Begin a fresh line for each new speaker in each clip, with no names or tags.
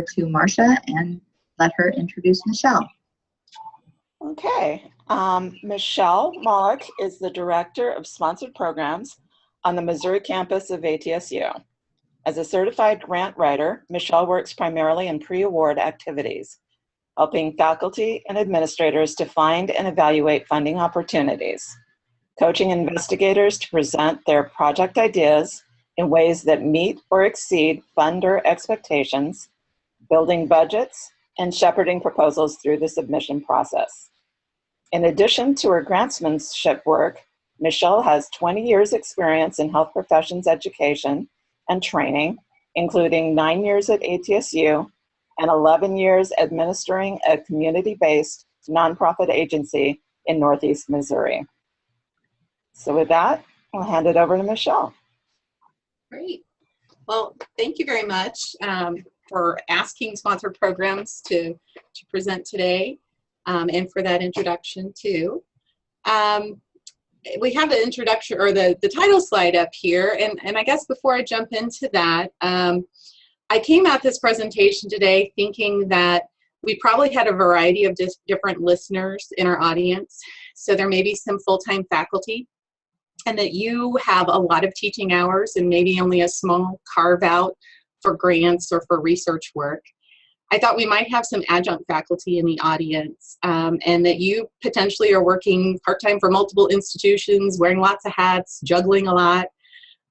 to Marcia and let her introduce Michelle.
Okay, Michelle Mauck is the Director of Sponsored Programs on the Missouri campus of ATSU. As a certified grant writer, Michelle works primarily in pre-award activities, helping faculty and administrators to find and evaluate funding opportunities, coaching investigators to present their project ideas in ways that meet or exceed funder expectations, building budgets, and shepherding proposals through the submission process. In addition to her grantsmanship work, Michelle has 20 years experience in health professions education and training, including 9 years at ATSU and 11 years administering a community-based nonprofit agency in Northeast Missouri. So with that, I'll hand it over to Michelle.
Great. Well, thank you very much for asking Sponsored Programs to present today, and for that introduction too. We have the introduction or the title slide up here, and I guess before I jump into that, I came at this presentation today thinking that we probably had a variety of different listeners in our audience. So there may be some full-time faculty, and that you have a lot of teaching hours and maybe only a small carve out for grants or for research work. I thought we might have some adjunct faculty in the audience, and that you potentially are working part-time for multiple institutions, wearing lots of hats, juggling a lot.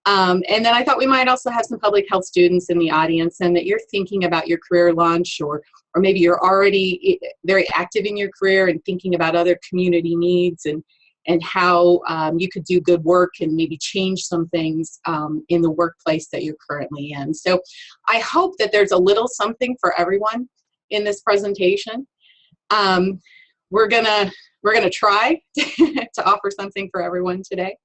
And then I thought we might also have some public health students in the audience, and that you're thinking about your career launch, or maybe you're already very active in your career and thinking about other community needs and how you could do good work and maybe change some things in the workplace that you're currently in. So I hope that there's a little something for everyone in this presentation. We're gonna try to offer something for everyone today.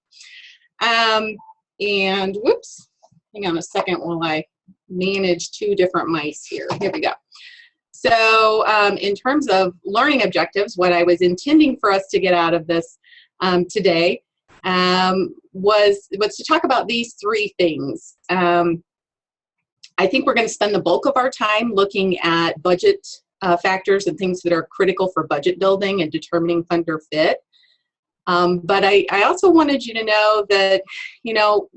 And whoops, hang on a second while I manage two different mice here. Here we go. So in terms of learning objectives, what I was intending for us to get out of this today was to talk about these three things. I think we're going to spend the bulk of our time looking at budget factors and things that are critical for budget building and determining funder fit. But I also wanted you to know that,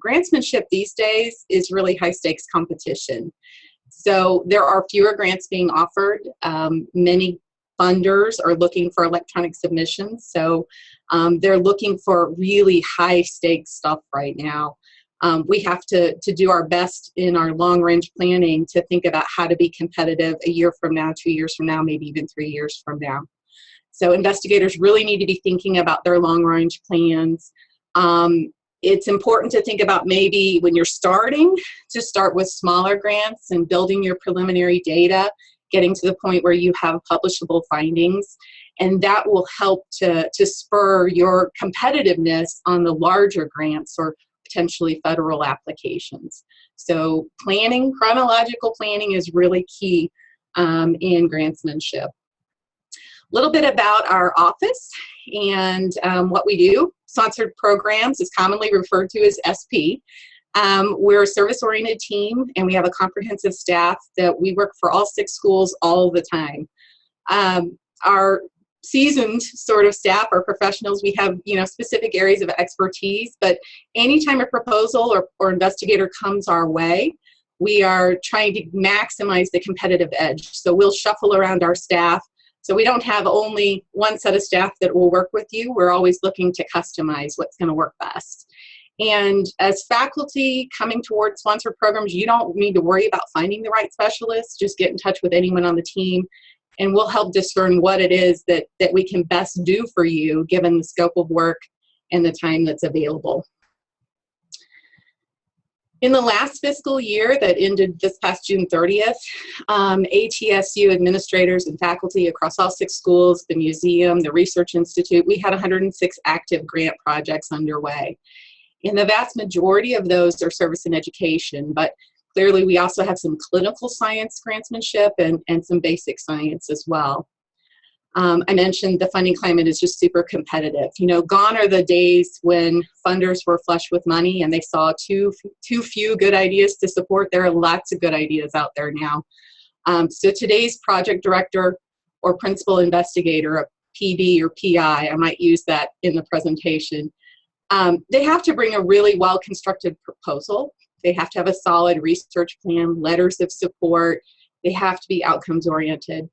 grantsmanship these days is really high stakes competition. So there are fewer grants being offered. Many funders are looking for electronic submissions. So they're looking for really high stakes stuff right now. We have to do our best in our long range planning to think about how to be competitive a year from now, 2 years from now, maybe even 3 years from now. So investigators really need to be thinking about their long range plans. It's important to think about maybe when you're starting to start with smaller grants and building your preliminary data, getting to the point where you have publishable findings, and that will help to spur your competitiveness on the larger grants or potentially federal applications. So planning, chronological planning is really key in grantsmanship. A little bit about our office and what we do. Sponsored Programs is commonly referred to as SP. We're a service-oriented team, and we have a comprehensive staff that we work for all 6 schools all the time. Our seasoned sort of staff or professionals, we have specific areas of expertise, but anytime a proposal or investigator comes our way, we are trying to maximize the competitive edge. So we'll shuffle around our staff. So we don't have only one set of staff that will work with you. We're always looking to customize what's going to work best. And as faculty coming towards sponsored programs, you don't need to worry about finding the right specialist. Just get in touch with anyone on the team, and we'll help discern what it is that we can best do for you given the scope of work and the time that's available. In the last fiscal year that ended this past June 30th, ATSU administrators and faculty across all 6 schools, the museum, the Research Institute, we had 106 active grant projects underway. And the vast majority of those are service and education, but clearly we also have some clinical science grantsmanship and some basic science as well. I mentioned the funding climate is just super competitive. Gone are the days when funders were flush with money and they saw too few good ideas to support. There are lots of good ideas out there now. So today's project director or principal investigator, a PD or PI, I might use that in the presentation, they have to bring a really well-constructed proposal. They have to have a solid research plan, letters of support. They have to be outcomes-oriented.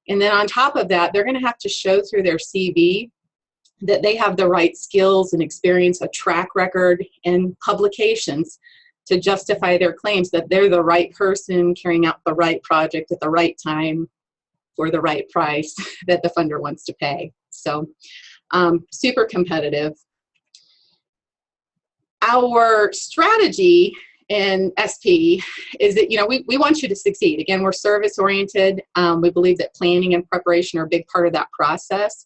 And then on top of that, they're going to have to show through their CV that they have the right skills and experience, a track record, and publications to justify their claims that they're the right person carrying out the right project at the right time for the right price that the funder wants to pay. So super competitive. Our strategy in SP is that, we want you to succeed. Again, we're service oriented. We believe that planning and preparation are a big part of that process.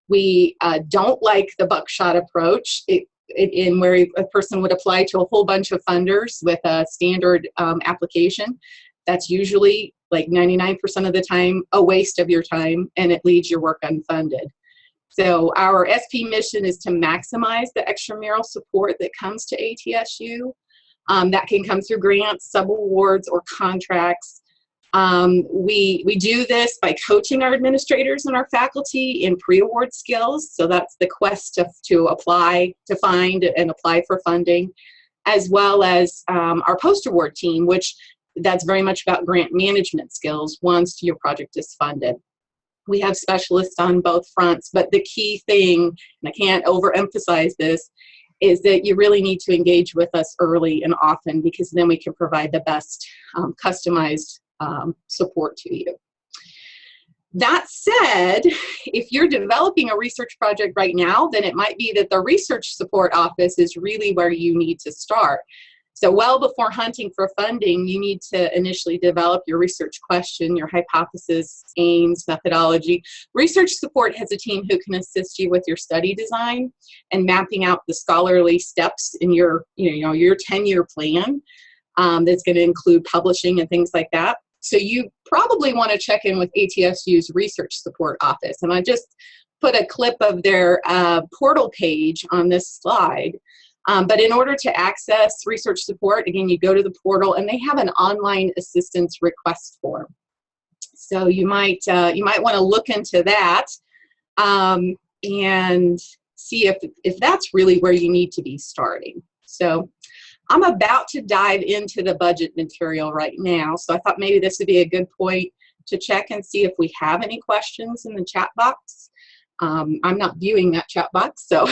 We don't like the buckshot approach in where a person would apply to a whole bunch of funders with a standard application. That's usually like 99% of the time a waste of your time, and it leaves your work unfunded. So our SP mission is to maximize the extramural support that comes to ATSU. That can come through grants, subawards, or contracts. We do this by coaching our administrators and our faculty in pre-award skills. So that's the quest to apply, to find and apply for funding, as well as our post-award team, which that's very much about grant management skills once your project is funded. We have specialists on both fronts, but the key thing, and I can't overemphasize this, is that you really need to engage with us early and often, because then we can provide the best customized support to you. That said, if you're developing a research project right now, then it might be that the research support office is really where you need to start. So well before hunting for funding, you need to initially develop your research question, your hypothesis, aims, methodology. Research support has a team who can assist you with your study design and mapping out the scholarly steps in your 10-year plan that's going to include publishing and things like that. So you probably want to check in with ATSU's research support office. And I just put a clip of their portal page on this slide. But in order to access research support, again, you go to the portal and they have an online assistance request form. So you might want to look into that and see if that's really where you need to be starting. So I'm about to dive into the budget material right now. So I thought maybe this would be a good point to check and see if we have any questions in the chat box. I'm not viewing that chat box, so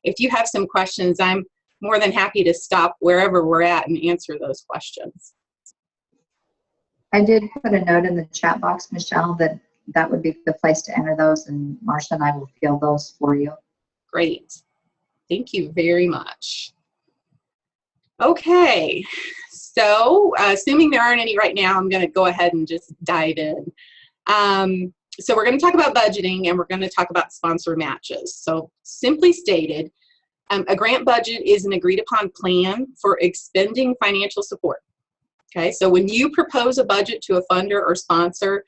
if you have some questions, I'm more than happy to stop wherever we're at and answer those questions.
I did put a note in the chat box, Michelle, that would be the place to enter those, and Marcia and I will field those for you.
Great. Thank you very much. Okay, so assuming there aren't any right now, I'm going to go ahead and just dive in. So we're going to talk about budgeting, and we're going to talk about sponsor matches. So simply stated, a grant budget is an agreed upon plan for expending financial support. Okay, so when you propose a budget to a funder or sponsor,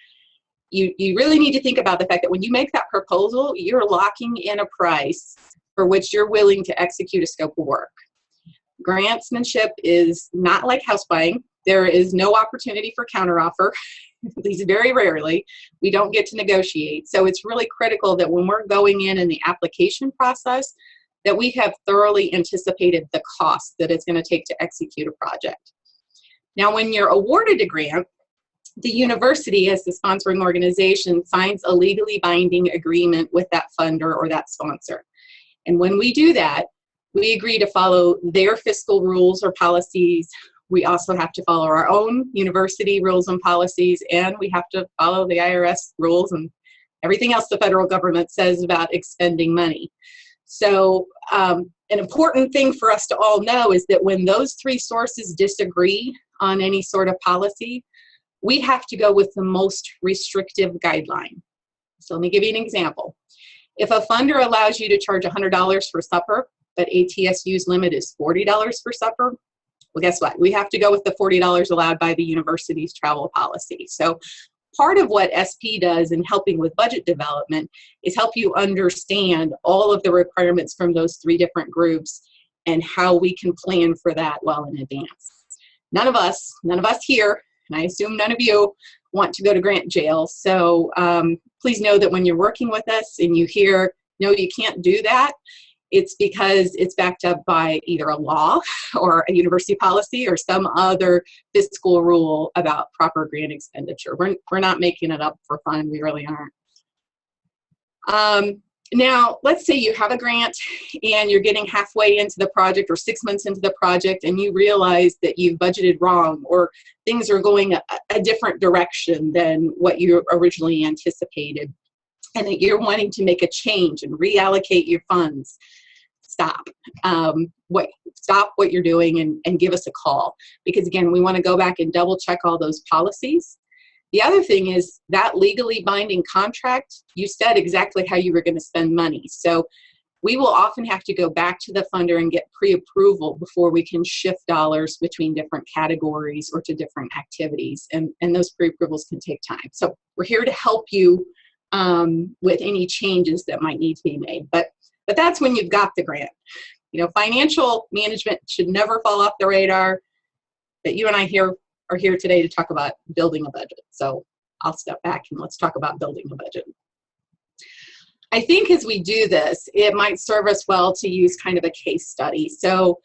you really need to think about the fact that when you make that proposal, you're locking in a price for which you're willing to execute a scope of work. Grantsmanship is not like house buying. There is no opportunity for counteroffer. At least very rarely, we don't get to negotiate. So it's really critical that when we're going in the application process, that we have thoroughly anticipated the cost that it's going to take to execute a project. Now, when you're awarded a grant, the university, as the sponsoring organization, signs a legally binding agreement with that funder or that sponsor. And when we do that, we agree to follow their fiscal rules or policies. We also have to follow our own university rules and policies, and we have to follow the IRS rules and everything else the federal government says about expending money. So an important thing for us to all know is that when those three sources disagree on any sort of policy, we have to go with the most restrictive guideline. So let me give you an example. If a funder allows you to charge $100 for supper, but ATSU's limit is $40 for supper, well, guess what? We have to go with the $40 allowed by the university's travel policy. So part of what SP does in helping with budget development is help you understand all of the requirements from those three different groups and how we can plan for that well in advance. None of us here, and I assume none of you, want to go to grant jail. So please know that when you're working with us and you hear, no, you can't do that, it's because it's backed up by either a law or a university policy or some other fiscal rule about proper grant expenditure. We're not making it up for fun. We really aren't. Now, let's say you have a grant and you're getting halfway into the project or 6 months into the project and you realize that you've budgeted wrong or things are going a different direction than what you originally anticipated, and that you're wanting to make a change and reallocate your funds. Stop. Stop what you're doing and give us a call, because again, we want to go back and double check all those policies. The other thing is that legally binding contract, you said exactly how you were going to spend money. So we will often have to go back to the funder and get pre-approval before we can shift dollars between different categories or to different activities. And those pre-approvals can take time. So we're here to help you with any changes that might need to be made. But that's when you've got the grant. You know, financial management should never fall off the radar. But you and I are here today to talk about building a budget. So I'll step back and let's talk about building a budget. I think as we do this, it might serve us well to use kind of a case study. So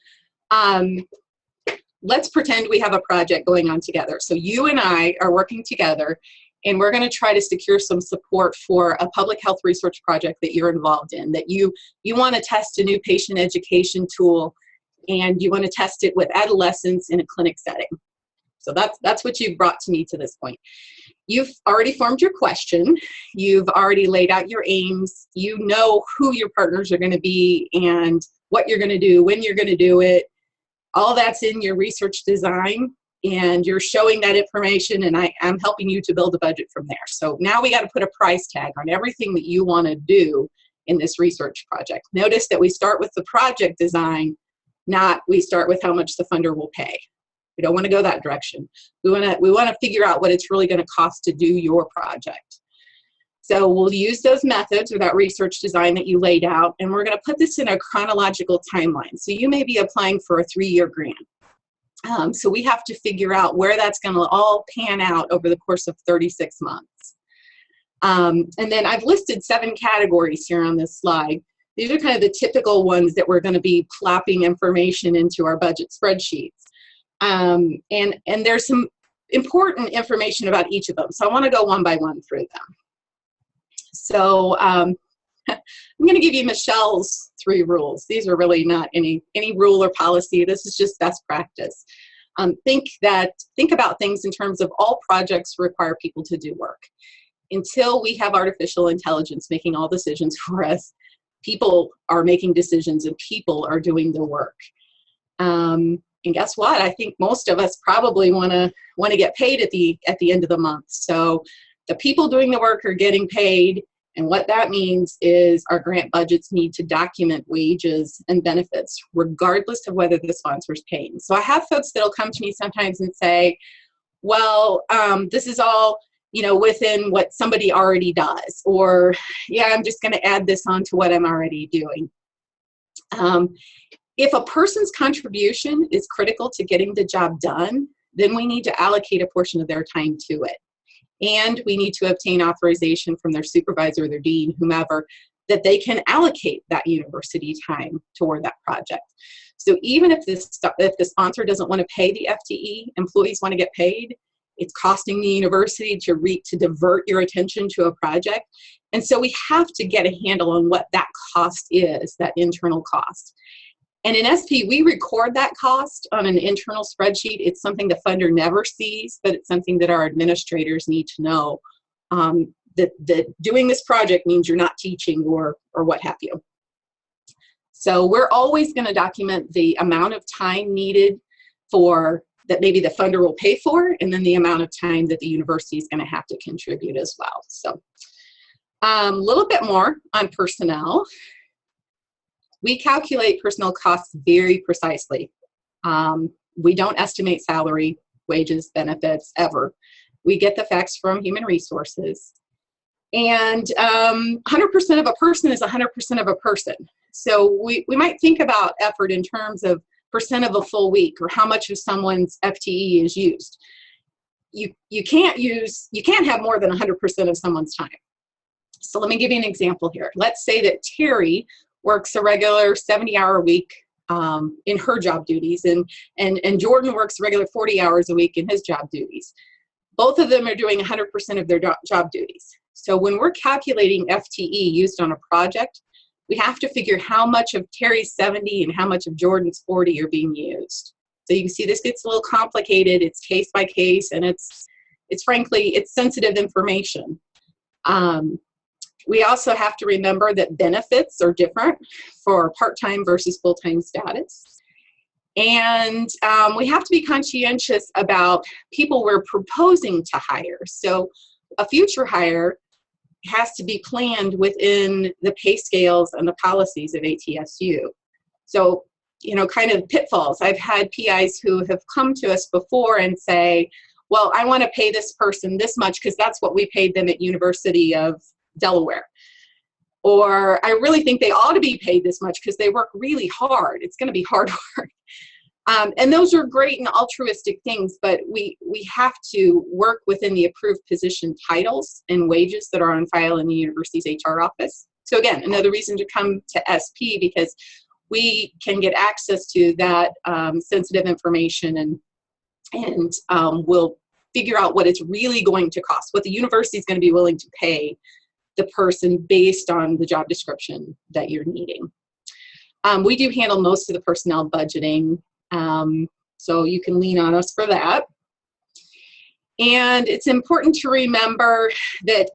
let's pretend we have a project going on together. So you and I are working together, and we're going to try to secure some support for a public health research project that you're involved in, that you want to test a new patient education tool, and you want to test it with adolescents in a clinic setting. So that's what you've brought to me to this point. You've already formed your question. You've already laid out your aims. You know who your partners are going to be and what you're going to do, when you're going to do it. All that's in your research design, and you're showing that information, and I'm helping you to build a budget from there. So now we got to put a price tag on everything that you want to do in this research project. Notice that we start with the project design, not we start with how much the funder will pay. We don't want to go that direction. We want to figure out what it's really going to cost to do your project. So we'll use those methods or that research design that you laid out, and we're going to put this in a chronological timeline. So you may be applying for a 3-year grant. So we have to figure out where that's going to all pan out over the course of 36 months. And then I've listed 7 categories here on this slide. These are kind of the typical ones that we're going to be plopping information into our budget spreadsheets. And there's some important information about each of them. So I want to go one by one through them. So I'm going to give you Michelle's 3 rules. These are really not any rule or policy. This is just best practice. Think about things in terms of all projects require people to do work. Until we have artificial intelligence making all decisions for us, people are making decisions and people are doing the work. And guess what? I think most of us probably want to get paid at the end of the month. So the people doing the work are getting paid, and what that means is our grant budgets need to document wages and benefits, regardless of whether the sponsor is paying. So I have folks that'll come to me sometimes and say, "Well, this is all within what somebody already does," or "Yeah, I'm just going to add this on to what I'm already doing." If a person's contribution is critical to getting the job done, then we need to allocate a portion of their time to it. And we need to obtain authorization from their supervisor, their dean, whomever, that they can allocate that university time toward that project. So even if the sponsor doesn't want to pay the FTE, employees want to get paid, it's costing the university to divert your attention to a project. And so we have to get a handle on what that cost is, that internal cost. And in SP, we record that cost on an internal spreadsheet. It's something the funder never sees, but it's something that our administrators need to know, that doing this project means you're not teaching or what have you. So we're always going to document the amount of time needed for that maybe the funder will pay for, and then the amount of time that the university is going to have to contribute as well. So a little bit more on personnel. We calculate personnel costs very precisely. We don't estimate salary, wages, benefits, ever. We get the facts from human resources. And 100% of a person is 100% of a person. So we might think about effort in terms of percent of a full week or how much of someone's FTE is used. you can't have more than 100% of someone's time. So let me give you an example here. Let's say that Terry works a regular 70-hour week in her job duties, and Jordan works a regular 40 hours a week in his job duties. Both of them are doing 100% of their job duties. So when we're calculating FTE used on a project, we have to figure how much of Terry's 70 and how much of Jordan's 40 are being used. So you can see this gets a little complicated. It's case by case, and it's frankly, it's sensitive information. We also have to remember that benefits are different for part-time versus full-time status. And we have to be conscientious about people we're proposing to hire. So a future hire has to be planned within the pay scales and the policies of ATSU. So, you know, kind of pitfalls. I've had PIs who have come to us before and say, well, I want to pay this person this much because that's what we paid them at University of Delaware. Or I really think they ought to be paid this much because they work really hard. It's going to be hard work. And those are great and altruistic things, but we have to work within the approved position titles and wages that are on file in the university's HR office. So again, another reason to come to SP, because we can get access to that sensitive information and we'll figure out what it's really going to cost, what the university is going to be willing to pay the person based on the job description that you're needing. We do handle most of the personnel budgeting, so you can lean on us for that. And it's important to remember that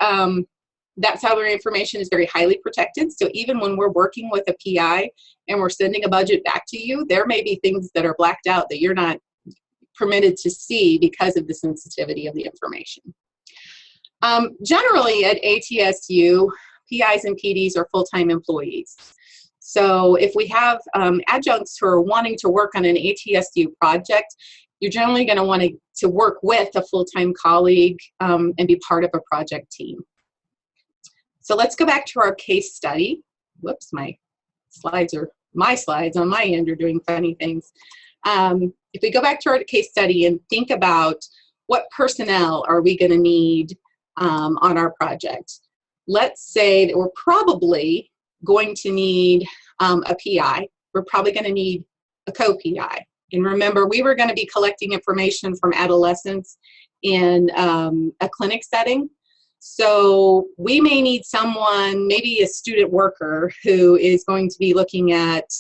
that salary information is very highly protected. So even when we're working with a PI and we're sending a budget back to you, there may be things that are blacked out that you're not permitted to see because of the sensitivity of the information. Generally at ATSU, PIs and PDs are full-time employees. So if we have adjuncts who are wanting to work on an ATSU project, you're generally going to want to work with a full-time colleague and be part of a project team. So let's go back to our case study. Whoops, my slides on my end are doing funny things. If we go back to our case study and think about what personnel are we going to need on our project. Let's say that we're probably going to need a PI. We're probably going to need a co-PI. And remember, we were going to be collecting information from adolescents in a clinic setting. So we may need someone, maybe a student worker, who is going to be looking at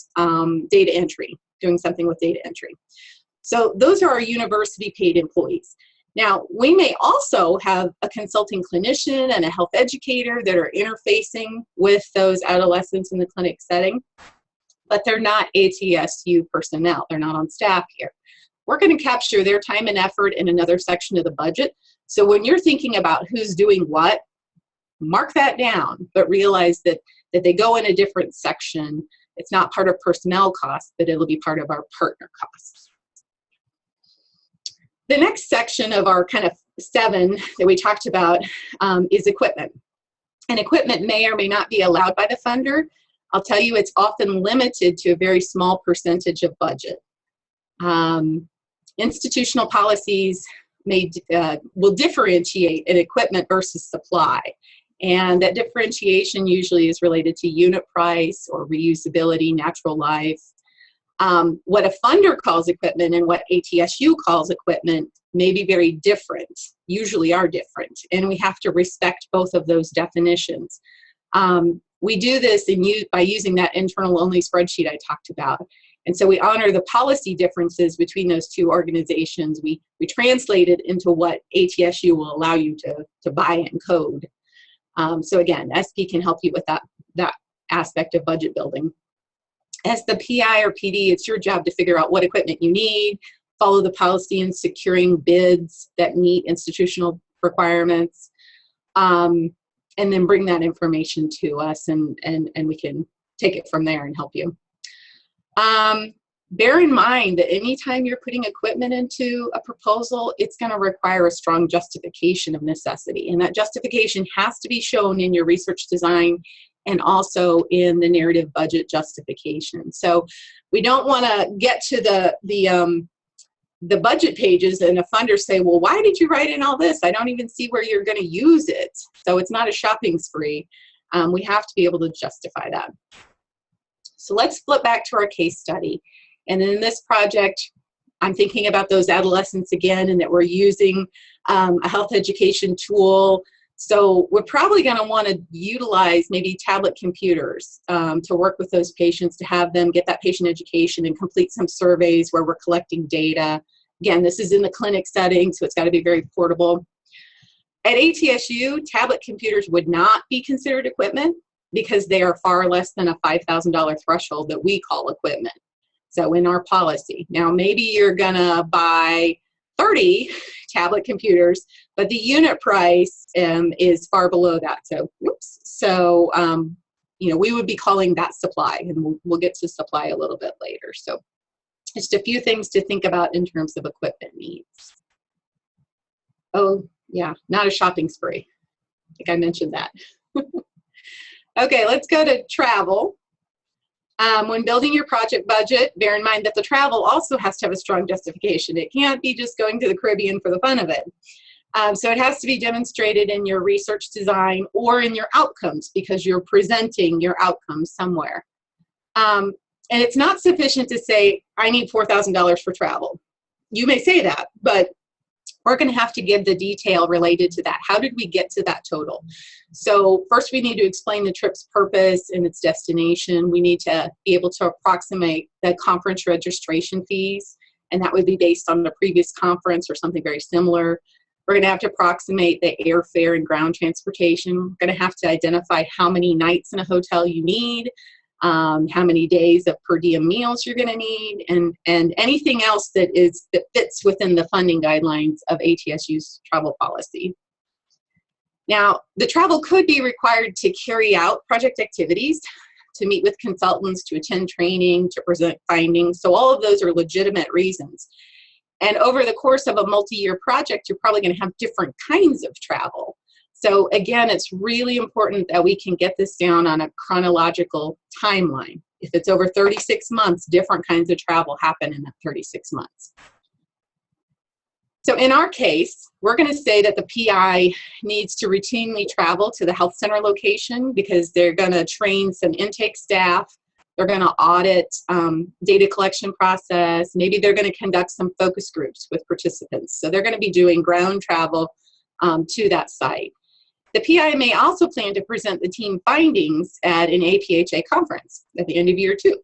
data entry, doing something with data entry. So those are our university paid employees. Now, we may also have a consulting clinician and a health educator that are interfacing with those adolescents in the clinic setting, but they're not ATSU personnel. They're not on staff here. We're going to capture their time and effort in another section of the budget. So when you're thinking about who's doing what, mark that down, but realize that they go in a different section. It's not part of personnel costs, but it'll be part of our partner costs. The next section of our kind of 7 that we talked about is equipment. And equipment may or may not be allowed by the funder. I'll tell you, it's often limited to a very small percentage of budget. Institutional policies will differentiate an equipment versus supply. And that differentiation usually is related to unit price or reusability, natural life. What a funder calls equipment and what ATSU calls equipment may be very different, usually are different, and we have to respect both of those definitions. We do this by using that internal-only spreadsheet I talked about. And so we honor the policy differences between those two organizations. We translate it into what ATSU will allow you to buy and code. So again, SP can help you with that aspect of budget building. As the PI or PD, it's your job to figure out what equipment you need, follow the policy in securing bids that meet institutional requirements, and then bring that information to us, and we can take it from there and help you. Bear in mind that anytime you're putting equipment into a proposal, it's going to require a strong justification of necessity, and that justification has to be shown in your research design and also in the narrative budget justification. So we don't want to get to the budget pages and a funder say, well, why did you write in all this? I don't even see where you're going to use it. So it's not a shopping spree. We have to be able to justify that. So let's flip back to our case study. And in this project, I'm thinking about those adolescents again, and that we're using a health education tool. So we're probably going to want to utilize maybe tablet computers to work with those patients, to have them get that patient education and complete some surveys where we're collecting data. Again, this is in the clinic setting, so it's got to be very portable. At ATSU, tablet computers would not be considered equipment because they are far less than a $5,000 threshold that we call equipment. So in our policy. Now, maybe you're gonna buy 30 tablet computers, but the unit price is far below that. So, whoops. So, you know, we would be calling that supply, and we'll get to supply a little bit later. So just a few things to think about in terms of equipment needs. Oh, yeah, not a shopping spree. I think I mentioned that. Okay, let's go to travel. When building your project budget, bear in mind that the travel also has to have a strong justification. It can't be just going to the Caribbean for the fun of it. So it has to be demonstrated in your research design or in your outcomes, because you're presenting your outcomes somewhere. And it's not sufficient to say, I need $4,000 for travel. You may say that, but we're going to have to give the detail related to that. How did we get to that total? So first we need to explain the trip's purpose and its destination. We need to be able to approximate the conference registration fees, and that would be based on the previous conference or something very similar. We're going to have to approximate the airfare and ground transportation. We're going to have to identify how many nights in a hotel you need, how many days of per diem meals you're going to need, and anything else that fits within the funding guidelines of ATSU's travel policy. Now, the travel could be required to carry out project activities, to meet with consultants, to attend training, to present findings. So all of those are legitimate reasons. And over the course of a multi-year project, you're probably going to have different kinds of travel. So again, it's really important that we can get this down on a chronological timeline. If it's over 36 months, different kinds of travel happen in that 36 months. So in our case, we're going to say that the PI needs to routinely travel to the health center location because they're going to train some intake staff. They're going to audit data collection process. Maybe they're going to conduct some focus groups with participants. So they're going to be doing ground travel to that site. The PI may also plan to present the team findings at an APHA conference at the end of year 2.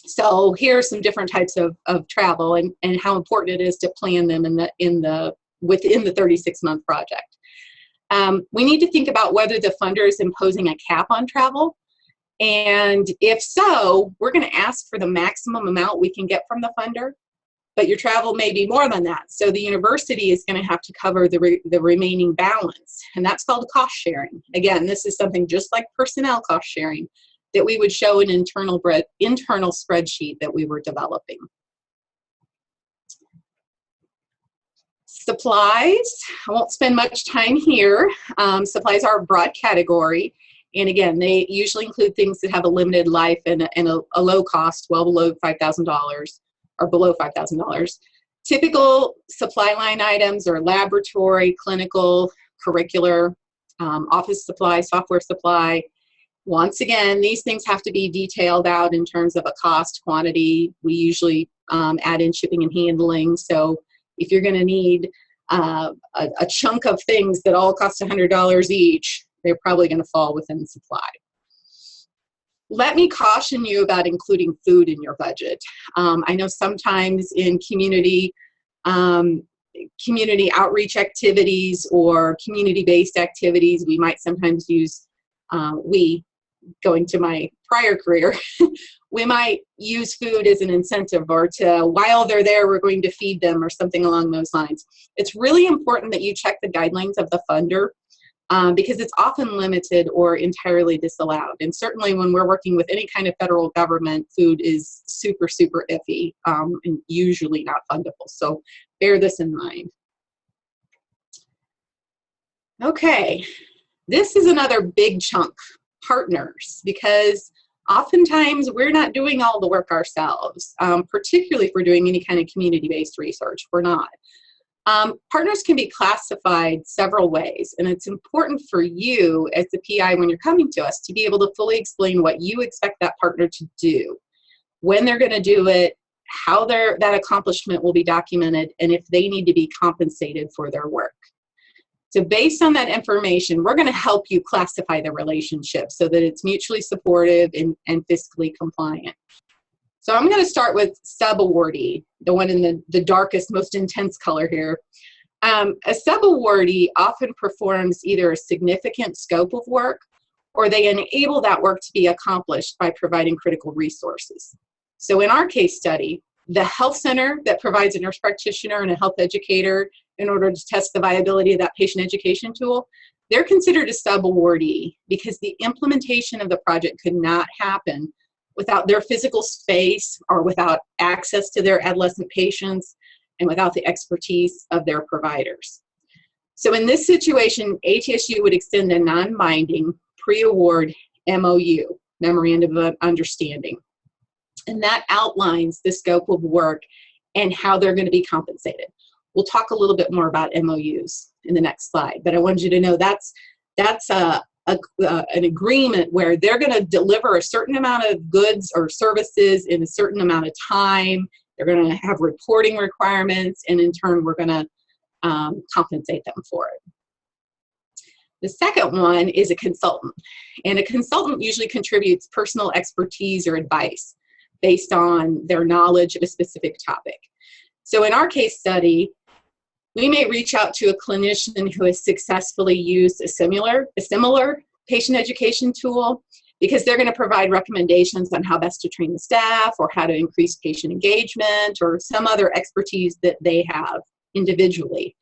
So here are some different types of travel and how important it is to plan them within the 36-month project. We need to think about whether the funder is imposing a cap on travel. And if so, we're going to ask for the maximum amount we can get from the funder, but your travel may be more than that. So the university is going to have to cover the remaining balance, and that's called cost sharing. Again, this is something just like personnel cost sharing that we would show an internal spreadsheet that we were developing. Supplies, I won't spend much time here. Supplies are a broad category. And again, they usually include things that have a limited life and a low cost, well below $5,000 or below $5,000. Typical supply line items are laboratory, clinical, curricular, office supply, software supply. Once again, these things have to be detailed out in terms of a cost, quantity. We usually add in shipping and handling. So if you're going to need a chunk of things that all cost $100 each, they're probably going to fall within supply. Let me caution you about including food in your budget. I know sometimes in community outreach activities or community-based activities, we might sometimes use, going to my prior career, we might use food as an incentive, or while they're there, we're going to feed them or something along those lines. It's really important that you check the guidelines of the funder because it's often limited or entirely disallowed. And certainly when we're working with any kind of federal government, food is super, super iffy and usually not fundable. So bear this in mind. Okay, this is another big chunk. Partners, because Oftentimes, we're not doing all the work ourselves, particularly if we're doing any kind of community-based research. We're not. Partners can be classified several ways, and it's important for you as the PI when you're coming to us to be able to fully explain what you expect that partner to do, when they're going to do it, how that accomplishment will be documented, and if they need to be compensated for their work. So based on that information, we're going to help you classify the relationship so that it's mutually supportive and fiscally compliant. So I'm going to start with sub-awardee, the one in the darkest, most intense color here. A sub-awardee often performs either a significant scope of work, or they enable that work to be accomplished by providing critical resources. So in our case study, the health center that provides a nurse practitioner and a health educator in order to test the viability of that patient education tool, they're considered a sub-awardee because the implementation of the project could not happen without their physical space or without access to their adolescent patients and without the expertise of their providers. So in this situation, ATSU would extend a non-binding pre-award MOU, Memorandum of Understanding. And that outlines the scope of work and how they're going to be compensated. We'll talk a little bit more about MOUs in the next slide, but I wanted you to know that's an agreement where they're going to deliver a certain amount of goods or services in a certain amount of time. They're going to have reporting requirements, and in turn, we're going to compensate them for it. The second one is a consultant, and a consultant usually contributes personal expertise or advice based on their knowledge of a specific topic. So in our case study, we may reach out to a clinician who has successfully used a similar patient education tool because they're going to provide recommendations on how best to train the staff or how to increase patient engagement or some other expertise that they have individually.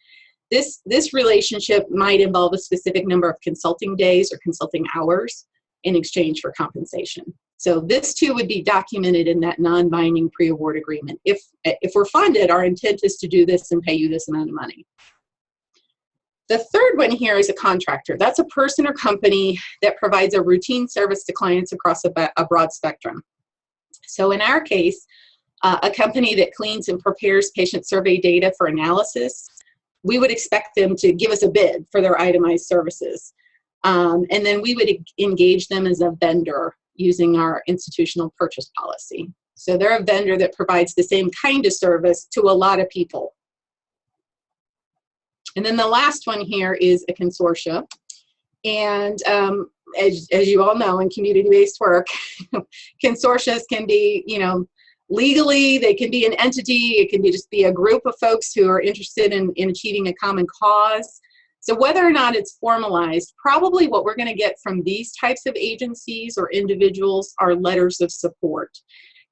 This relationship might involve a specific number of consulting days or consulting hours in exchange for compensation. So this too would be documented in that non-binding pre-award agreement. If we're funded, our intent is to do this and pay you this amount of money. The third one here is a contractor. That's a person or company that provides a routine service to clients across a broad spectrum. So in our case, a company that cleans and prepares patient survey data for analysis, we would expect them to give us a bid for their itemized services. And then we would engage them as a vendor using our institutional purchase policy. So they're a vendor that provides the same kind of service to a lot of people. And then the last one here is a consortia. And as you all know, in community-based work, consortias can be, legally, they can be an entity, it can just be a group of folks who are interested in achieving a common cause. So whether or not it's formalized, probably what we're going to get from these types of agencies or individuals are letters of support.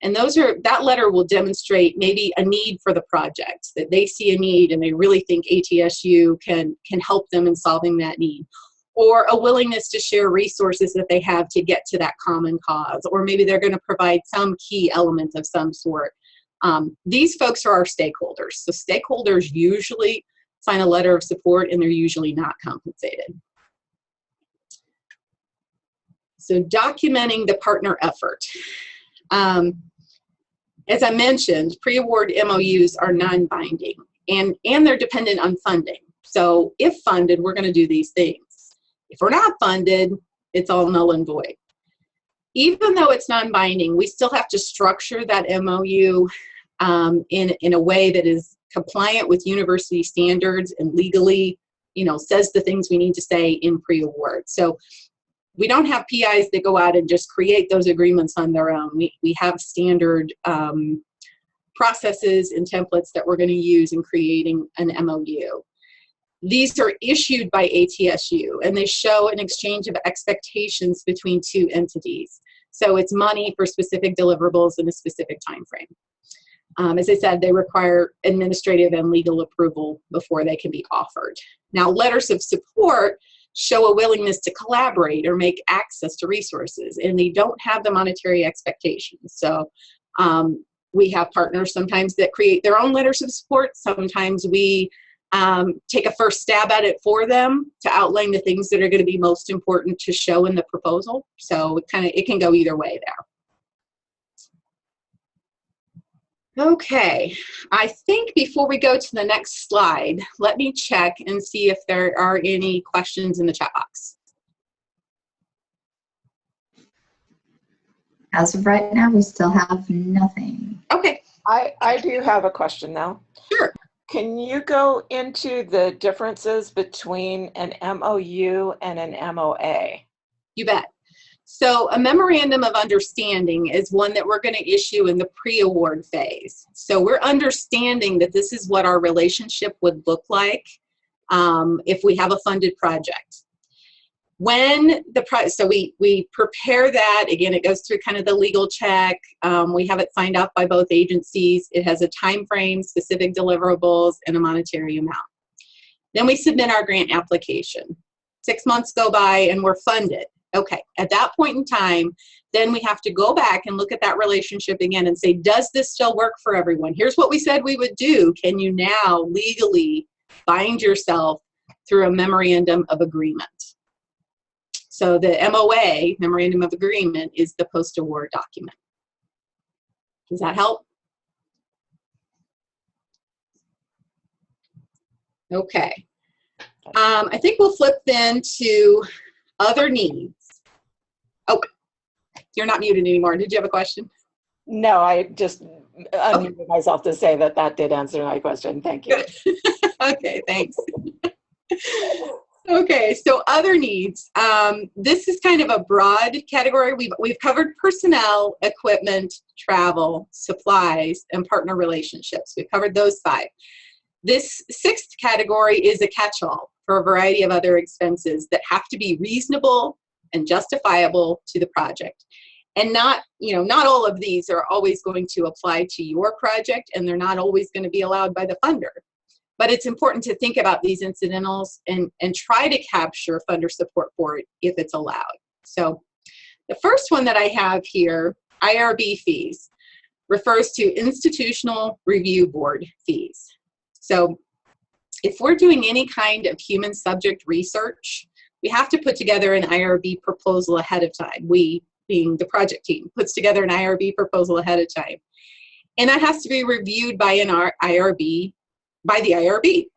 And that letter will demonstrate maybe a need for the project, that they see a need and they really think ATSU can help them in solving that need. Or a willingness to share resources that they have to get to that common cause. Or maybe they're going to provide some key element of some sort. These folks are our stakeholders. So stakeholders usually sign a letter of support and they're usually not compensated. So documenting the partner effort. As I mentioned, pre-award MOUs are non-binding and they're dependent on funding. So if funded, we're going to do these things. If we're not funded, it's all null and void. Even though it's non-binding, we still have to structure that MOU in a way that is compliant with university standards and legally, says the things we need to say in pre-award. So we don't have PIs that go out and just create those agreements on their own. We have standard processes and templates that we're going to use in creating an MOU. These are issued by ATSU, and they show an exchange of expectations between two entities. So it's money for specific deliverables in a specific time frame. As I said, they require administrative and legal approval before they can be offered. Now, letters of support show a willingness to collaborate or make access to resources, and they don't have the monetary expectations. So we have partners sometimes that create their own letters of support. Sometimes we take a first stab at it for them to outline the things that are going to be most important to show in the proposal. So it can go either way there. Okay, I think before we go to the next slide, let me check and see if there are any questions in the chat box.
As of right now, we still have nothing.
Okay.
I do have a question now.
Sure.
Can you go into the differences between an MOU and an MOA?
You bet. So a memorandum of understanding is one that we're going to issue in the pre-award phase. So we're understanding that this is what our relationship would look like if we have a funded project. When so we prepare that, again, it goes through kind of the legal check. We have it signed off by both agencies. It has a time frame, specific deliverables, and a monetary amount. Then we submit our grant application. 6 months go by and we're funded. Okay, at that point in time, then we have to go back and look at that relationship again and say, does this still work for everyone? Here's what we said we would do. Can you now legally bind yourself through a memorandum of agreement? So the MOA, Memorandum of Agreement, is the post-award document. Does that help? Okay. I think we'll flip then to other needs. Oh, you're not muted anymore. Did you have a question?
No, I just unmuted myself to say that that did answer my question. Thank you.
Okay, thanks. Okay, so other needs. This is kind of a broad category. We've covered personnel, equipment, travel, supplies, and partner relationships. We've covered those 5. This 6th category is a catch-all for a variety of other expenses that have to be reasonable and justifiable to the project. And not all of these are always going to apply to your project, and they're not always going to be allowed by the funder. But it's important to think about these incidentals and try to capture funder support for it if it's allowed. So the first one that I have here, IRB fees, refers to Institutional Review Board fees. So if we're doing any kind of human subject research, we have to put together an IRB proposal ahead of time. We, being the project team, puts together an IRB proposal ahead of time. And that has to be reviewed by an IRB, by the IRB.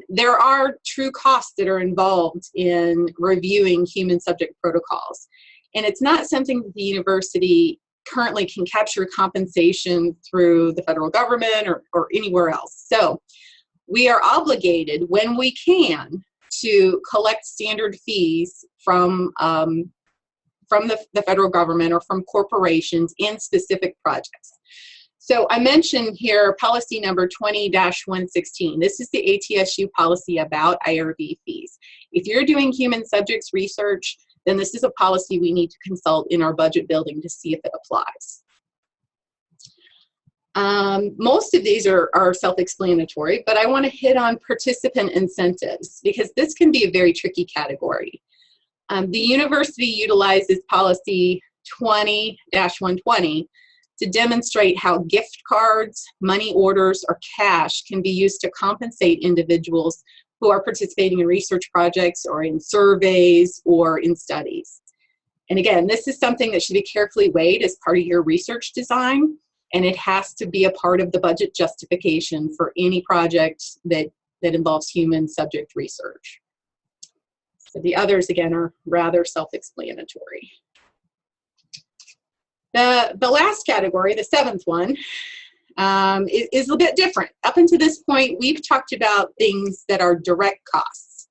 There are true costs that are involved in reviewing human subject protocols. And it's not something that the university currently can capture compensation through the federal government or anywhere else. So we are obligated, when we can, to collect standard fees from the federal government or from corporations in specific projects. So I mentioned here policy number 20-116. This is the ATSU policy about IRB fees. If you're doing human subjects research, then this is a policy we need to consult in our budget building to see if it applies. Most of these are self-explanatory, but I want to hit on participant incentives because this can be a very tricky category. The university utilizes policy 20-120 to demonstrate how gift cards, money orders, or cash can be used to compensate individuals who are participating in research projects or in surveys or in studies. And again, this is something that should be carefully weighed as part of your research design, and it has to be a part of the budget justification for any project that involves human subject research. So the others, again, are rather self-explanatory. The last category, the 7th one, is a bit different. Up until this point, we've talked about things that are direct costs.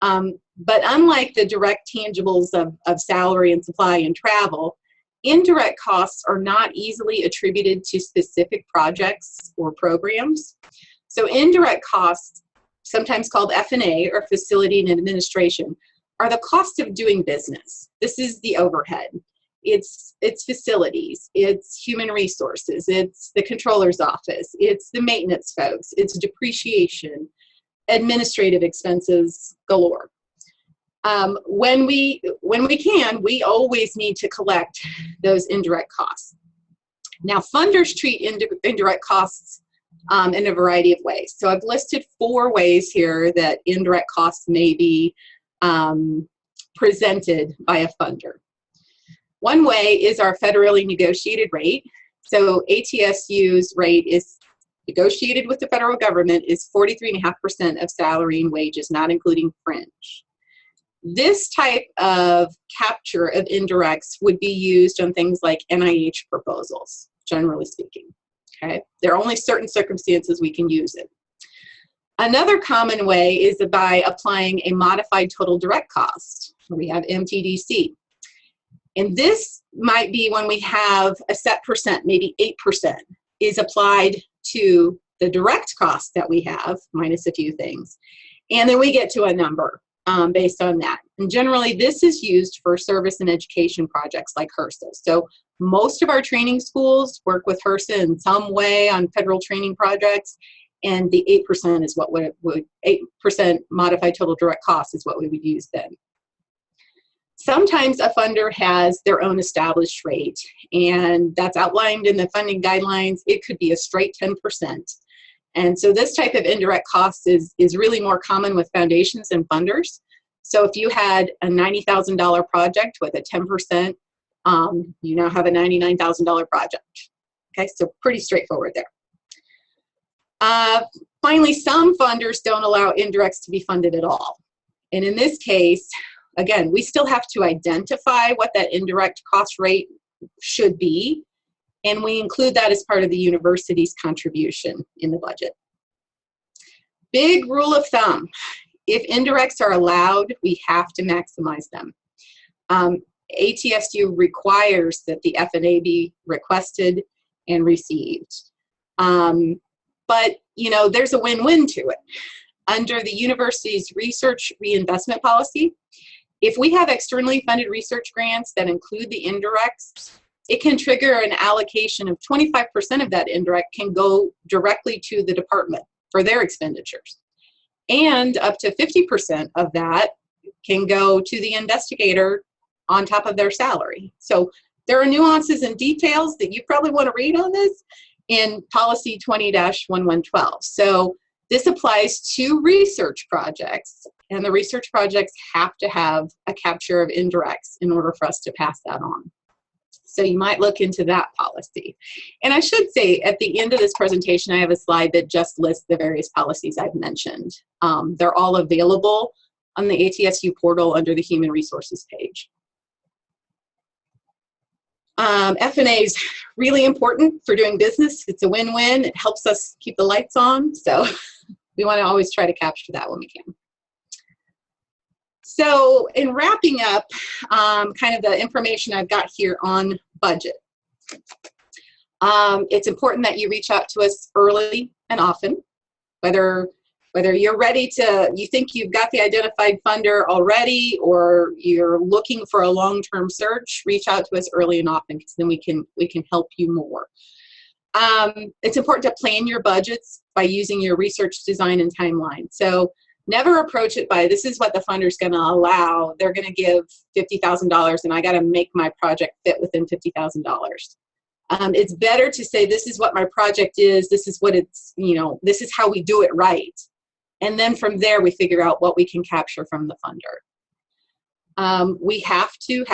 But unlike the direct tangibles of salary and supply and travel, indirect costs are not easily attributed to specific projects or programs. So indirect costs, sometimes called F&A or facility and administration, are the cost of doing business. This is the overhead. It's facilities, it's human resources, it's the controller's office, it's the maintenance folks, it's depreciation, administrative expenses galore. When we can, we always need to collect those indirect costs. Now, funders treat indirect costs in a variety of ways. So I've listed 4 ways here that indirect costs may be presented by a funder. One way is our federally negotiated rate. So ATSU's rate is negotiated with the federal government is 43.5% of salary and wages, not including fringe. This type of capture of indirects would be used on things like NIH proposals, generally speaking. Okay, there are only certain circumstances we can use it. Another common way is by applying a modified total direct cost. We have MTDC. And this might be when we have a set percent, maybe 8%, is applied to the direct cost that we have, minus a few things. And then we get to a number based on that. And generally, this is used for service and education projects like HRSA. So most of our training schools work with HRSA in some way on federal training projects. And the 8% is what would 8% modified total direct cost is what we would use then. Sometimes a funder has their own established rate, and that's outlined in the funding guidelines. It could be a straight 10%. And so this type of indirect cost is really more common with foundations and funders. So if you had a $90,000 project with a 10%, you now have a $99,000 project. Okay, so pretty straightforward there. Finally, some funders don't allow indirects to be funded at all. And in this case, again, we still have to identify what that indirect cost rate should be, and we include that as part of the university's contribution in the budget. Big rule of thumb, if indirects are allowed, we have to maximize them. ATSU requires that the F&A be requested and received. But, you know, there's a win-win to it. Under the university's research reinvestment policy, if we have externally funded research grants that include the indirects, it can trigger an allocation of 25% of that indirect can go directly to the department for their expenditures. And up to 50% of that can go to the investigator on top of their salary. So there are nuances and details that you probably want to read on this in policy 20-1112. So this applies to research projects, and the research projects have to have a capture of indirects in order for us to pass that on. So you might look into that policy. And I should say at the end of this presentation, I have a slide that just lists the various policies I've mentioned. They're all available on the ATSU portal under the Human Resources page. F&A is really important for doing business. It's a win-win. It helps us keep the lights on. So we want to always try to capture that when we can. So in wrapping up kind of the information I've got here on budget, it's important that you reach out to us early and often, whether you're ready to, you think you've got the identified funder already or you're looking for a long-term search, reach out to us early and often because then we can help you more. It's important to plan your budgets by using your research design and timeline. So never approach it by, this is what the funder's going to allow. They're going to give $50,000 and I got to make my project fit within $50,000. It's better to say, this is what my project is. This is what it's, you know, this is how we do it right. And then from there, we figure out what we can capture from the funder. We have to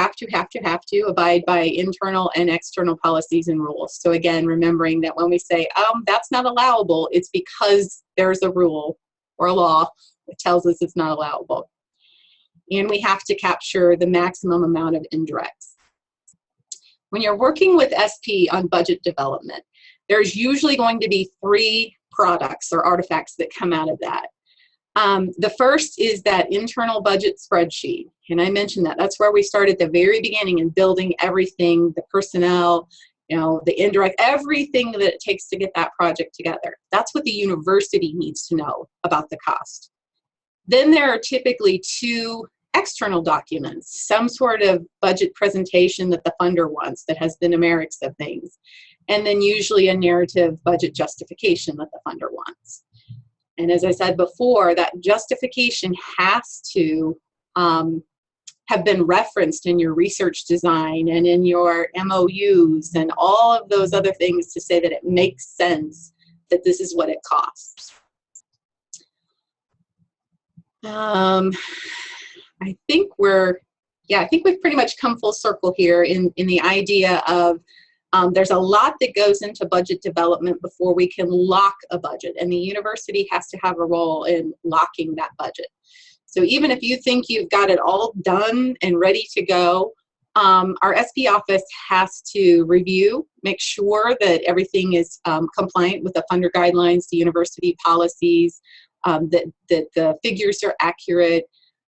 abide by internal and external policies and rules. So again, remembering that when we say, that's not allowable, it's because there's a rule or a law that tells us it's not allowable. And we have to capture the maximum amount of indirects. When you're working with SP on budget development, there's usually going to be 3 products or artifacts that come out of that. The first is that internal budget spreadsheet. And I mentioned that. That's where we start at the very beginning and building everything, the personnel, you know, the indirect, everything that it takes to get that project together. That's what the university needs to know about the cost. Then there are typically 2 external documents, some sort of budget presentation that the funder wants that has the numerics of things, and then usually a narrative budget justification that the funder wants. And as I said before, that justification has to have been referenced in your research design and in your MOUs and all of those other things to say that it makes sense that this is what it costs. I think we've pretty much come full circle here in the idea of there's a lot that goes into budget development before we can lock a budget, and the university has to have a role in locking that budget. So even if you think you've got it all done and ready to go, our SP office has to review, make sure that everything is compliant with the funder guidelines, the university policies, that the figures are accurate,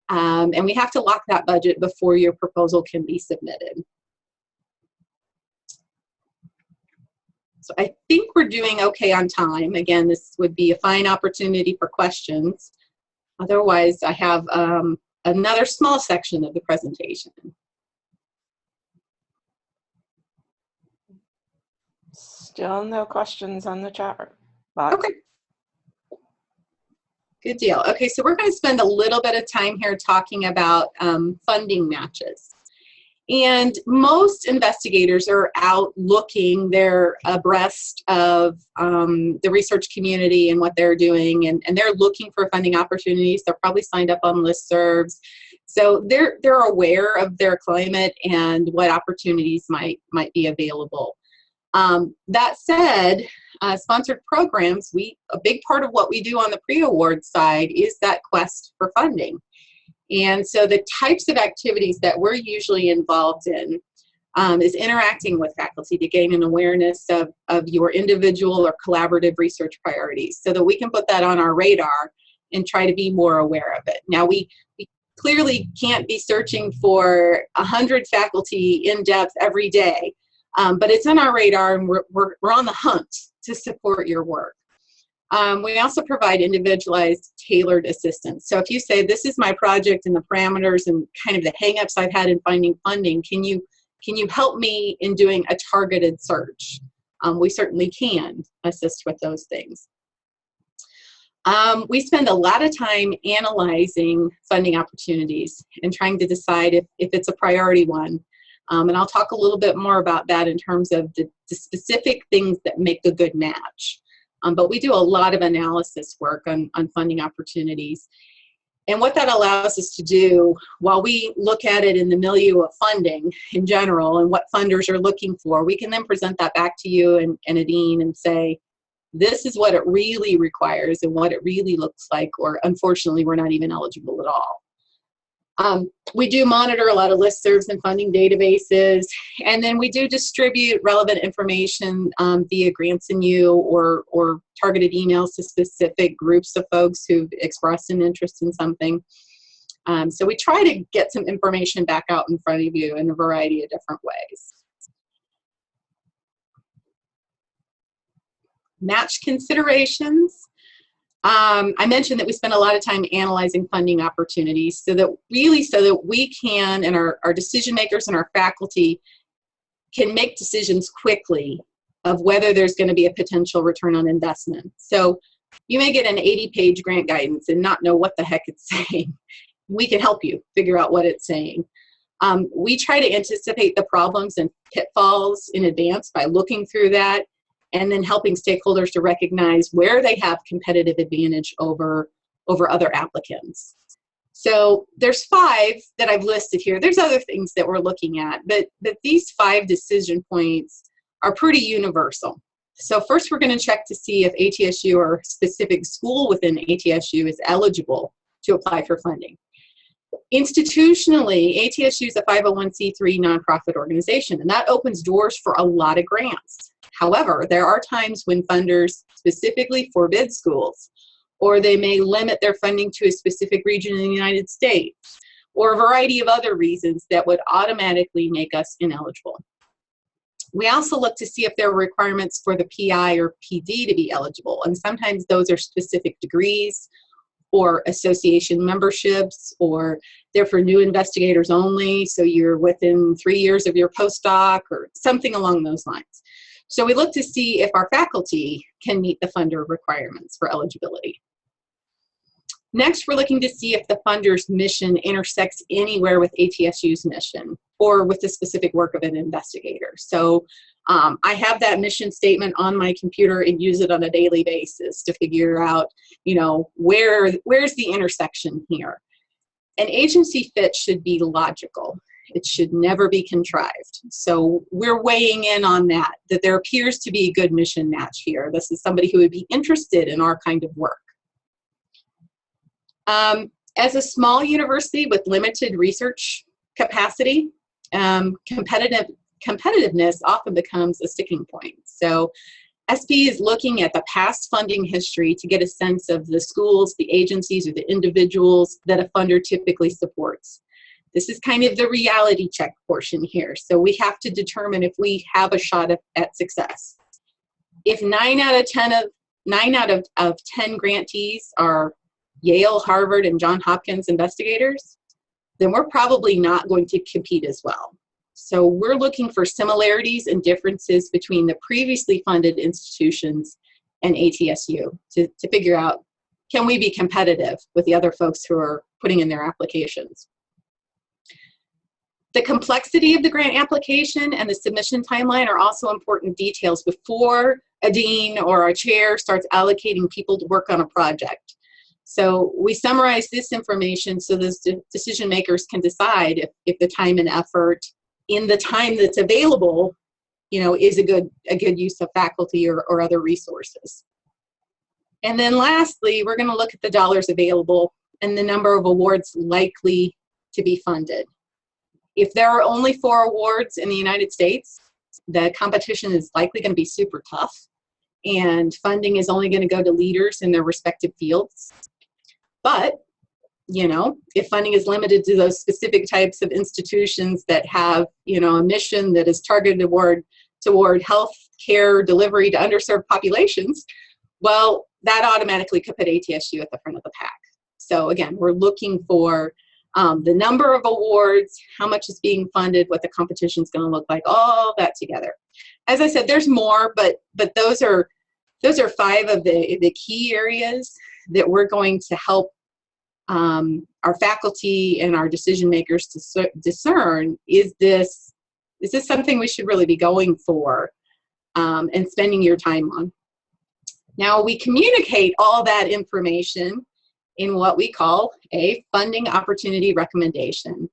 and we have to lock that budget before your proposal can be submitted. So I think we're doing okay on time. Again, this would be a fine opportunity for questions. Otherwise, I have another small section of the presentation.
Still no questions on the chat box.
Okay. Good deal. Okay, so we're going to spend a little bit of time here talking about funding matches. And most investigators are out looking, they're abreast of the research community and what they're doing, and they're looking for funding opportunities. They're probably signed up on listservs. So they're aware of their climate and what opportunities might be available. That said, sponsored programs, a big part of what we do on the pre-award side is that quest for funding. And so the types of activities that we're usually involved in is interacting with faculty to gain an awareness of your individual or collaborative research priorities so that we can put that on our radar and try to be more aware of it. Now, we clearly can't be searching for 100 faculty in depth every day, but it's on our radar, and we're on the hunt to support your work. We also provide individualized, tailored assistance. So if you say, this is my project and the parameters and kind of the hangups I've had in finding funding, can you help me in doing a targeted search? We certainly can assist with those things. We spend a lot of time analyzing funding opportunities and trying to decide if it's a priority one. And I'll talk a little bit more about that in terms of the specific things that make a good match. But we do a lot of analysis work on funding opportunities. And what that allows us to do, while we look at it in the milieu of funding in general and what funders are looking for, we can then present that back to you and Nadine and say, this is what it really requires and what it really looks like, or unfortunately, we're not even eligible at all. We do monitor a lot of listservs and funding databases, and then we do distribute relevant information via Grants and You or targeted emails to specific groups of folks who've expressed an interest in something. So we try to get some information back out in front of you in a variety of different ways. Match considerations. I mentioned that we spend a lot of time analyzing funding opportunities so that we can, and our decision makers and our faculty can make decisions quickly of whether there's going to be a potential return on investment. So you may get an 80-page grant guidance and not know what the heck it's saying. We can help you figure out what it's saying. We try to anticipate the problems and pitfalls in advance by looking through that, and then helping stakeholders to recognize where they have competitive advantage over other applicants. So there's 5 that I've listed here. There's other things that we're looking at, but these 5 decision points are pretty universal. So first, we're going to check to see if ATSU or a specific school within ATSU is eligible to apply for funding. Institutionally, ATSU is a 501c3 nonprofit organization, and that opens doors for a lot of grants. However, there are times when funders specifically forbid schools, or they may limit their funding to a specific region in the United States, or a variety of other reasons that would automatically make us ineligible. We also look to see if there are requirements for the PI or PD to be eligible, and sometimes those are specific degrees or association memberships, or they're for new investigators only, so you're within 3 years of your postdoc or something along those lines. So we look to see if our faculty can meet the funder requirements for eligibility. Next, we're looking to see if the funder's mission intersects anywhere with ATSU's mission. or with the specific work of an investigator. So I have that mission statement on my computer and use it on a daily basis to figure out, you know, where's the intersection here. An agency fit should be logical. It should never be contrived. So we're weighing in on that there appears to be a good mission match here. This is somebody who would be interested in our kind of work. As a small university with limited research capacity, competitiveness often becomes a sticking point. So SP is looking at the past funding history to get a sense of the schools, the agencies, or the individuals that a funder typically supports. This is kind of the reality check portion here. So we have to determine if we have a shot at success. If 9 out of 10 grantees are Yale, Harvard, and Johns Hopkins investigators, then we're probably not going to compete as well. So we're looking for similarities and differences between the previously funded institutions and ATSU to figure out, can we be competitive with the other folks who are putting in their applications? The complexity of the grant application and the submission timeline are also important details before a dean or a chair starts allocating people to work on a project. So we summarize this information so those decision makers can decide if the time and effort in the time that's available, you know, is a good use of faculty or other resources. And then lastly, we're going to look at the dollars available and the number of awards likely to be funded. If there are only 4 awards in the United States, the competition is likely going to be super tough, and funding is only going to go to leaders in their respective fields. But, you know, if funding is limited to those specific types of institutions that have, you know, a mission that is targeted toward health care delivery to underserved populations, well, that automatically could put ATSU at the front of the pack. So again, we're looking for the number of awards, how much is being funded, what the competition is going to look like, all that together. As I said, there's more, but those are 5 of the key areas that we're going to help our faculty and our decision makers to discern, is this something we should really be going for and spending your time on. Now, we communicate all that information in what we call a funding opportunity recommendation.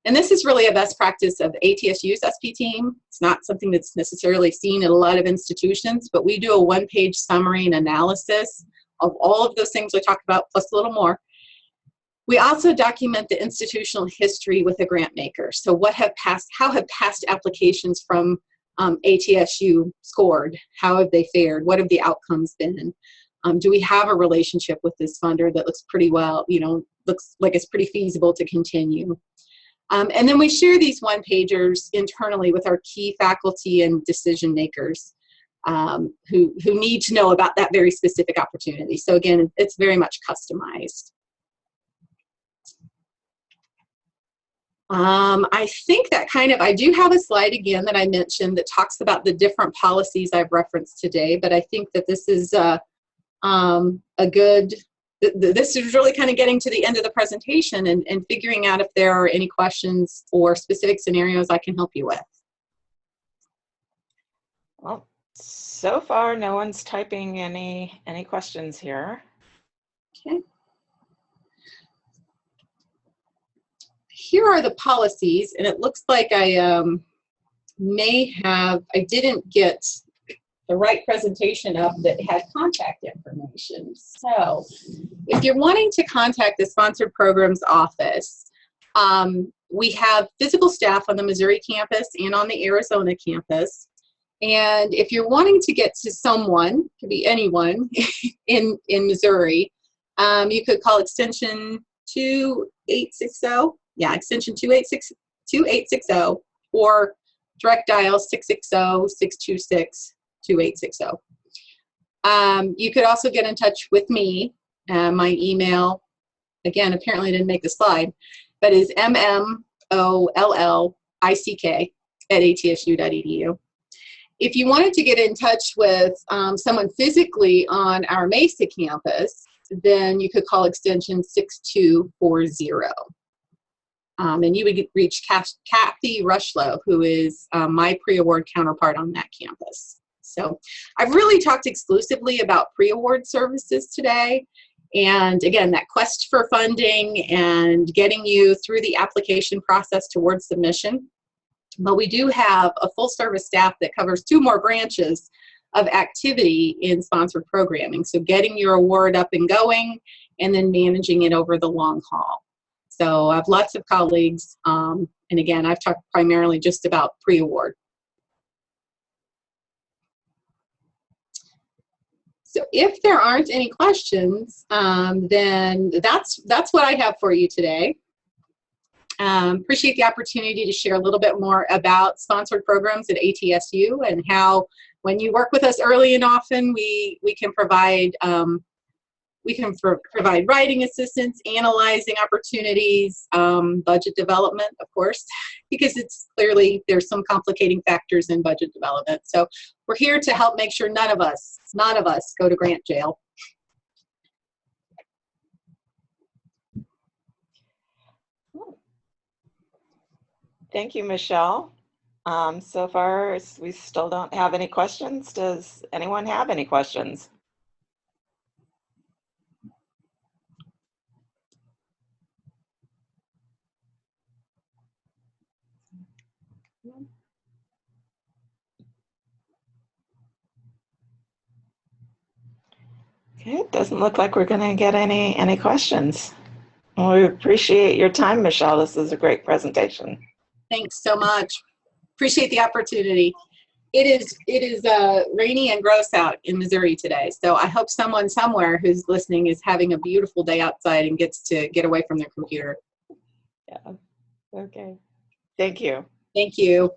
And this is really a best practice of ATSU's SP team. It's not something that's necessarily seen at a lot of institutions, but we do a 1-page summary and analysis of all of those things we talked about, plus a little more. We also document the institutional history with the grant maker. So how have past applications from ATSU scored? How have they fared? What have the outcomes been? Do we have a relationship with this funder that looks pretty well, you know, looks like it's pretty feasible to continue? And then we share these 1-pagers internally with our key faculty and decision makers who need to know about that very specific opportunity. So again, it's very much customized. I think that I do have a slide again that I mentioned that talks about the different policies I've referenced today, but I think that this is this is really kind of getting to the end of the presentation and figuring out if there are any questions or specific scenarios I can help you with.
Well, so far no one's typing any questions here.
Okay. Here are the policies, and it looks like I didn't get the right presentation up that had contact information. So if you're wanting to contact the Sponsored Programs Office, we have physical staff on the Missouri campus and on the Arizona campus. And if you're wanting to get to someone, it could be anyone in Missouri, you could call extension 2860. Yeah, extension 2860, or direct dial 660-626-2860. You could also get in touch with me. My email, again, apparently didn't make the slide, but is mmollick@atsu.edu. If you wanted to get in touch with someone physically on our Mesa campus, then you could call extension 6240. And you would reach Kathy Rushlow, who is my pre-award counterpart on that campus. So I've really talked exclusively about pre-award services today. And again, that quest for funding and getting you through the application process towards submission. But we do have a full service staff that covers 2 more branches of activity in sponsored programming. So getting your award up and going, and then managing it over the long haul. So I have lots of colleagues. And again, I've talked primarily just about pre-award. So if there aren't any questions, then that's what I have for you today. Appreciate the opportunity to share a little bit more about sponsored programs at ATSU and how when you work with us early and often, we can provide provide writing assistance, analyzing opportunities, budget development, of course, because it's clearly there's some complicating factors in budget development. So we're here to help make sure none of us go to grant jail.
Thank you, Michelle. So far, we still don't have any questions. Does anyone have any questions? Okay, it doesn't look like we're going to get any questions. Well, we appreciate your time, Michelle. This is a great presentation.
Thanks so much. Appreciate the opportunity. It is rainy and gross out in Missouri today, so I hope someone somewhere who's listening is having a beautiful day outside and gets to get away from their computer.
Yeah. Okay. Thank you.
Thank you.